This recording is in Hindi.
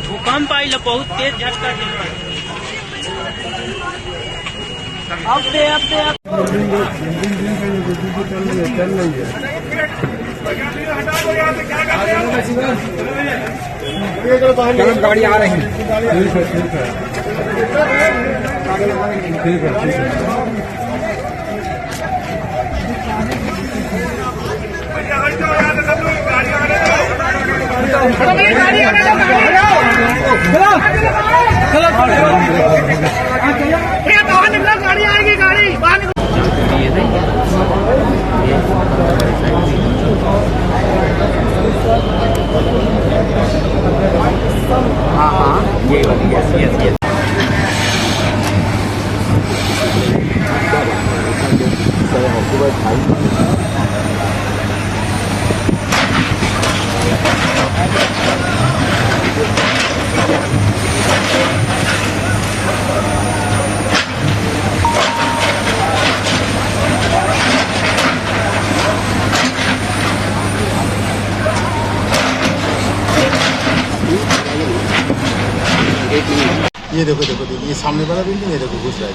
भूकंप आई बहुत तेज झटका दिल गाड़ी आ रही है। ठीक है बाहर निकला, गाड़ी आएगी, गाड़ी बाहर निकलो। हाँ ये वाली यस। ये देखो ये सामने वाला बिल्डिंग, ये देखो घुस रहा है।